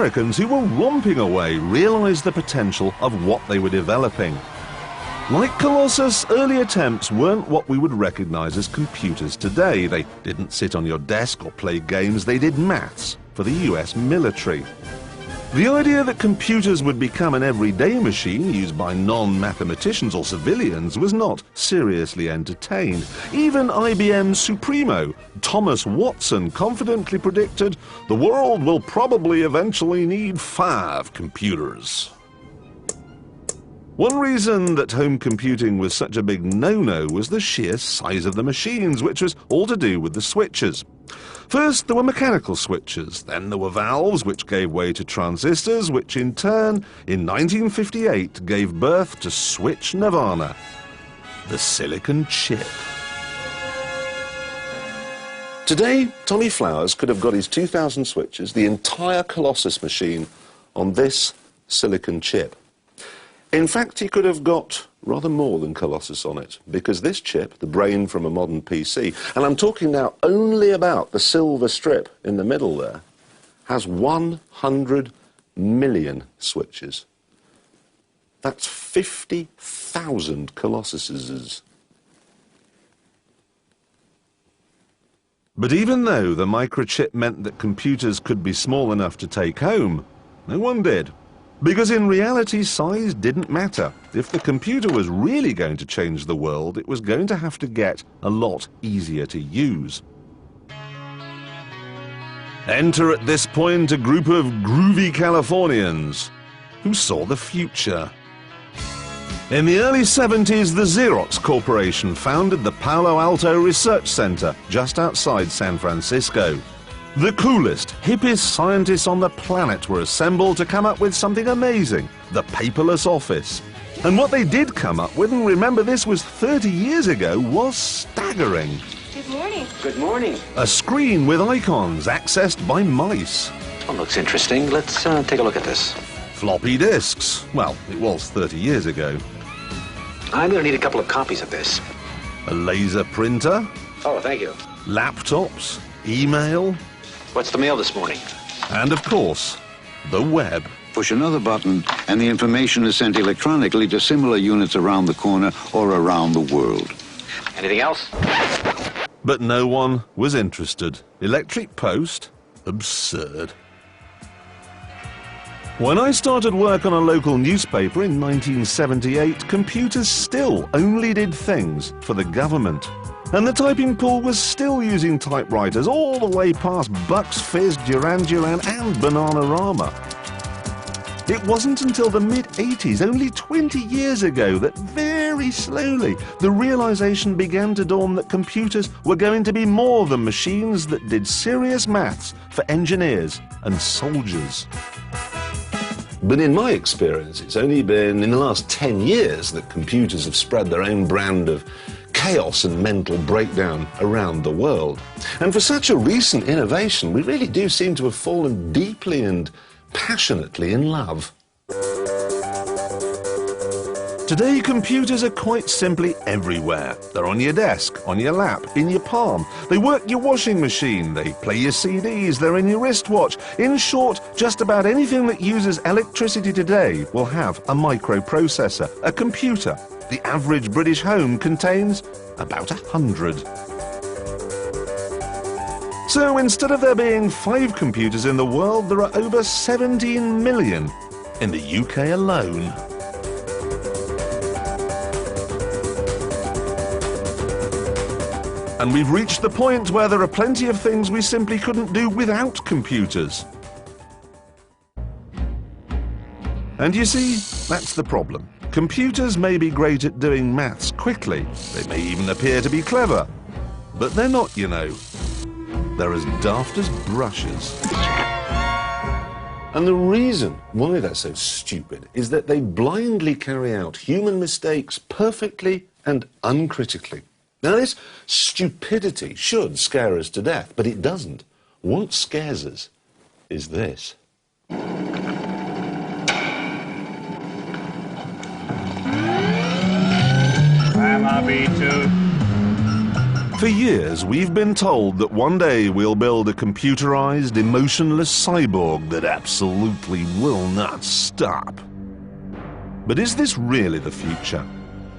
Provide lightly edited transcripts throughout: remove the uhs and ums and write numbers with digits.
Americans who were romping away realized the potential of what they were developing. Like Colossus, early attempts weren't what we would recognize as computers today. They didn't sit on your desk or play games, they did maths for the US military. The idea that computers would become an everyday machine used by non-mathematicians or civilians was not seriously entertained. Even IBM's Supremo, Thomas Watson, confidently predicted the world will probably eventually need 5 computers. One reason that home computing was such a big no-no was the sheer size of the machines, which was all to do with the switches. First, there were mechanical switches, then there were valves, which gave way to transistors, which in turn, in 1958, gave birth to Switch Nirvana, the silicon chip. Today, Tommy Flowers could have got his 2,000 switches, the entire Colossus machine, on this silicon chip. In fact, he could have got rather more than Colossus on it, because this chip, the brain from a modern PC, and I'm talking now only about the silver strip in the middle there, has 100 million switches. That's 50,000 Colossuses. But even though the microchip meant that computers could be small enough to take home, no one did. Because in reality, size didn't matter. If the computer was really going to change the world, it was going to have to get a lot easier to use. Enter at this point a group of groovy Californians who saw the future. In the early 70s, the Xerox Corporation founded the Palo Alto Research Center just outside San Francisco. The coolest, hippest scientists on the planet were assembled to come up with something amazing, the paperless office. And what they did come up with, and remember this was 30 years ago, was staggering. Good morning. Good morning. A screen with icons accessed by mice. Well, looks interesting. Let's take a look at this. Floppy disks. Well, it was 30 years ago. I'm going to need a couple of copies of this. A laser printer. Oh, thank you. Laptops. Email. What's the mail this morning? And of course, the web. Push another button and the information is sent electronically to similar units around the corner or around the world. Anything else? But no one was interested. Electric post? Absurd. When I started work on a local newspaper in 1978, computers still only did things for the government. And the typing pool was still using typewriters all the way past Bucks Fizz, Duran Duran and Bananarama. It wasn't until the mid-80s, only 20 years ago, that very slowly the realization began to dawn that computers were going to be more than machines that did serious maths for engineers and soldiers. But in my experience, it's only been in the last 10 years that computers have spread their own brand of chaos and mental breakdown around the world. And for such a recent innovation, we really do seem to have fallen deeply and passionately in love. Today, computers are quite simply everywhere. They're on your desk, on your lap, in your palm. They work your washing machine, they play your CDs, they're in your wristwatch. In short, just about anything that uses electricity today will have a microprocessor, a computer. The average British home contains about 100. So instead of there being 5 computers in the world, there are over 17 million in the UK alone. And we've reached the point where there are plenty of things we simply couldn't do without computers. And you see, that's the problem. Computers may be great at doing maths quickly. They may even appear to be clever. But they're not, you know. They're as daft as brushes. And the reason why they're so stupid is that they blindly carry out human mistakes perfectly and uncritically. Now, this stupidity should scare us to death, but it doesn't. What scares us is this. I'm a B2. For years, we've been told that one day we'll build a computerized, emotionless cyborg that absolutely will not stop. But is this really the future?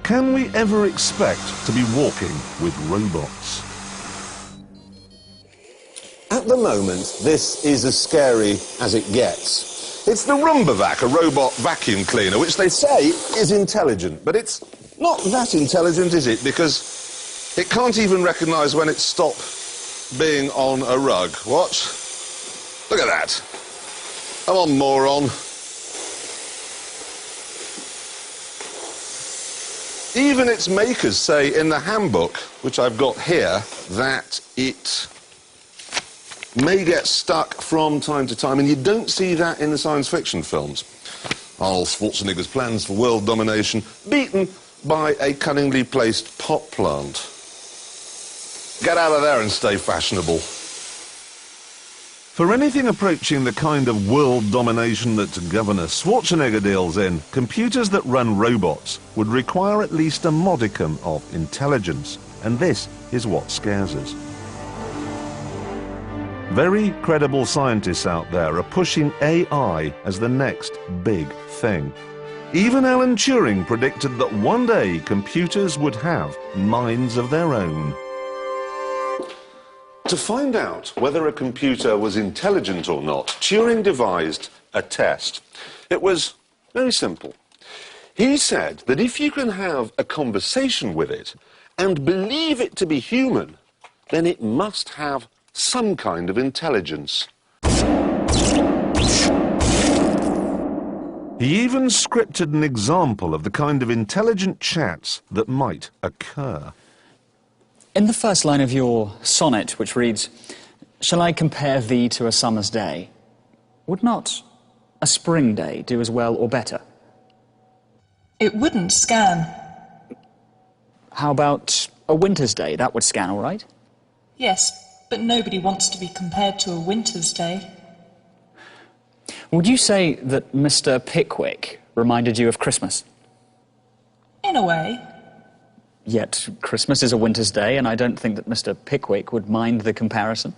Can we ever expect to be walking with robots? At the moment, this is as scary as it gets. It's the Roomba-Vac, a robot vacuum cleaner, which they say is intelligent. But it's not that intelligent, is it? Because it can't even recognise when it stopped being on a rug. Watch. Look at that. Come on, moron. Even its makers say in the handbook, which I've got here, that it may get stuck from time to time, and you don't see that in the science fiction films. Arnold Schwarzenegger's plans for world domination beaten by a cunningly placed pot plant. Get out of there and stay fashionable. For anything approaching the kind of world domination that Governor Schwarzenegger deals in, computers that run robots would require at least a modicum of intelligence, and this is what scares us. Very credible scientists out there are pushing AI as the next big thing. Even Alan Turing predicted that one day computers would have minds of their own. To find out whether a computer was intelligent or not, Turing devised a test. It was very simple. He said that if you can have a conversation with it and believe it to be human, then it must have some kind of intelligence. He even scripted an example of the kind of intelligent chats that might occur. In the first line of your sonnet, which reads, "Shall I compare thee to a summer's day?" would not a spring day do as well or better? It wouldn't scan. How about a winter's day? That would scan all right. Yes, but nobody wants to be compared to a winter's day. Would you say that Mr. Pickwick reminded you of Christmas? In a way. Yet Christmas is a winter's day, and I don't think that Mr. Pickwick would mind the comparison.